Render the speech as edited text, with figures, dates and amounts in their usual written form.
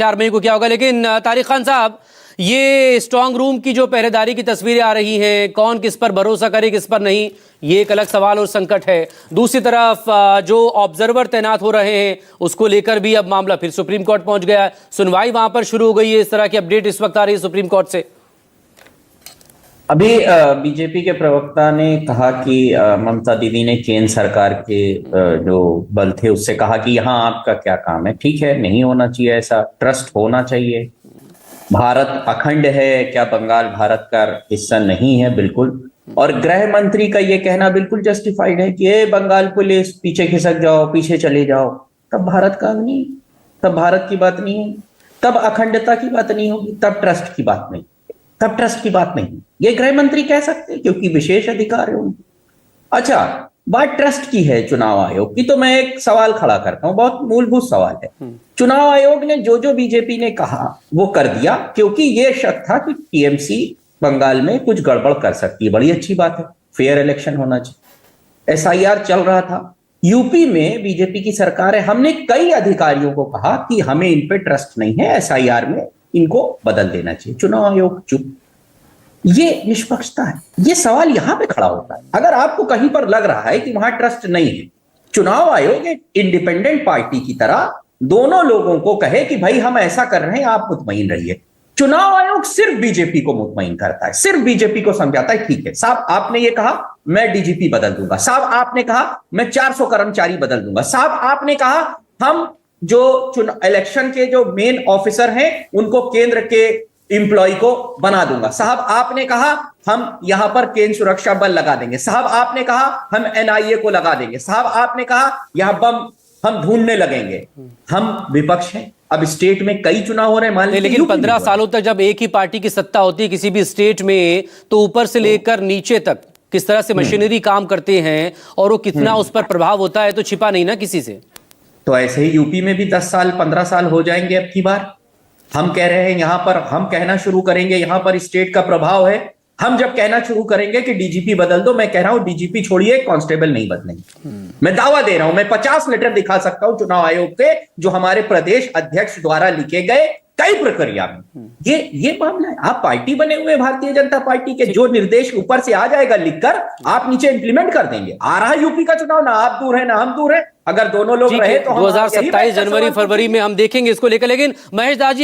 4 मई को क्या होगा। लेकिन तारिक खान साहब, ये स्ट्रांग रूम की जो पहरेदारी की तस्वीरें आ रही हैं, कौन किस पर भरोसा करे किस पर नहीं, ये एक अलग सवाल और संकट है। दूसरी तरफ जो ऑब्जर्वर तैनात हो रहे हैं उसको लेकर भी अब मामला फिर सुप्रीम कोर्ट पहुंच गया है। सुनवाई वहां पर शुरू हो गई है। इस तरह की अपडेट इस वक्त आ रही है सुप्रीम कोर्ट से। अभी बीजेपी के प्रवक्ता ने कहा कि ममता दीदी ने केंद्र सरकार के जो बल थे उससे कहा कि यहाँ आपका क्या काम है। ठीक है, नहीं होना चाहिए ऐसा, ट्रस्ट होना चाहिए। भारत अखंड है, क्या बंगाल भारत का हिस्सा नहीं है? बिल्कुल। और गृह मंत्री का यह कहना बिल्कुल जस्टिफाइड है कि ये बंगाल पुलिस पीछे खिसक जाओ, पीछे चले जाओ। तब भारत का नहीं, तब भारत की बात नहीं है, तब अखंडता की बात नहीं होगी, तब ट्रस्ट की बात नहीं, तब ट्रस्ट की बात नहीं। ये गृह मंत्री कह सकते हैं क्योंकि विशेष अधिकार है उनके। अच्छा, बात ट्रस्ट की है चुनाव आयोग की, तो मैं एक सवाल खड़ा करता हूं, बहुत मूलभूत सवाल है। चुनाव आयोग ने जो बीजेपी ने कहा वो कर दिया, क्योंकि ये शक था कि टीएमसी बंगाल में कुछ गड़बड़ कर सकती है। बड़ी अच्छी बात है, फेयर इलेक्शन होना चाहिए। एसआईआर चल रहा था यूपी में, बीजेपी की सरकार है। हमने कई अधिकारियों को कहा कि हमें इन पे ट्रस्ट नहीं है, एसआईआर में इनको बदल देना चाहिए। चुनाव आयोग चुप। ये निष्पक्षता है। ये सवाल यहां पे खड़ा होता है। अगर आपको कहीं पर लग रहा है कि वहां ट्रस्ट नहीं है, चुनाव आयोग एक इंडिपेंडेंट पार्टी की तरह दोनों लोगों को कहे कि भाई हम ऐसा कर रहे हैं, आप मुतमईन रहिए। चुनाव आयोग सिर्फ बीजेपी को मुतमईन करता है, सिर्फ बीजेपी को समझाता है ठीक है साहब आपने ये कहा, मैं डीजीपी बदल दूंगा। साहब आपने कहा मैं 400 कर्मचारी बदल दूंगा। साहब आपने कहा हम जो इलेक्शन के जो मेन ऑफिसर हैं उनको केंद्र के इंप्लॉय को बना दूंगा। साहब आपने कहा हम यहां पर केंद्र सुरक्षा बल लगा देंगे। साहब आपने कहा हम एनआईए को लगा देंगे। साहब आपने कहा यहां बम हम ढूंढने लगेंगे। हम विपक्ष हैं। अब स्टेट में कई चुनाव हो रहे हैं, मान लीजिए। लेकिन 15 सालों तक जब एक ही पार्टी की सत्ता होती है किसी भी स्टेट में, तो ऊपर से लेकर नीचे तक किस तरह से मशीनरी काम करते हैं और वो कितना उस पर प्रभाव होता है तो छिपा नहीं ना किसी से। तो ऐसे ही यूपी में भी 10 साल 15 साल हो जाएंगे अब की बार। हम कह रहे हैं यहां पर, हम कहना शुरू करेंगे यहां पर स्टेट का प्रभाव है। हम जब कहना शुरू करेंगे कि डीजीपी बदल दो, मैं कह रहा हूं डीजीपी छोड़िए, कांस्टेबल नहीं बदलेंगे। मैं दावा दे रहा हूं, मैं 50 लेटर दिखा सकता हूं चुनाव आयोग के, जो हमारे प्रदेश अध्यक्ष द्वारा लिखे गए कई प्रक्रिया में। ये मामला है। आप पार्टी बने हुए भारतीय जनता पार्टी के, जो निर्देश ऊपर से आ जाएगा लिखकर, आप नीचे इंप्लीमेंट कर देंगे। आ रहा यूपी का चुनाव, ना आप दूर है ना हम दूर है। अगर दोनों लोग रहे तो 2027 जनवरी फरवरी में हम देखेंगे इसको लेकर। लेकिन महेश दास जी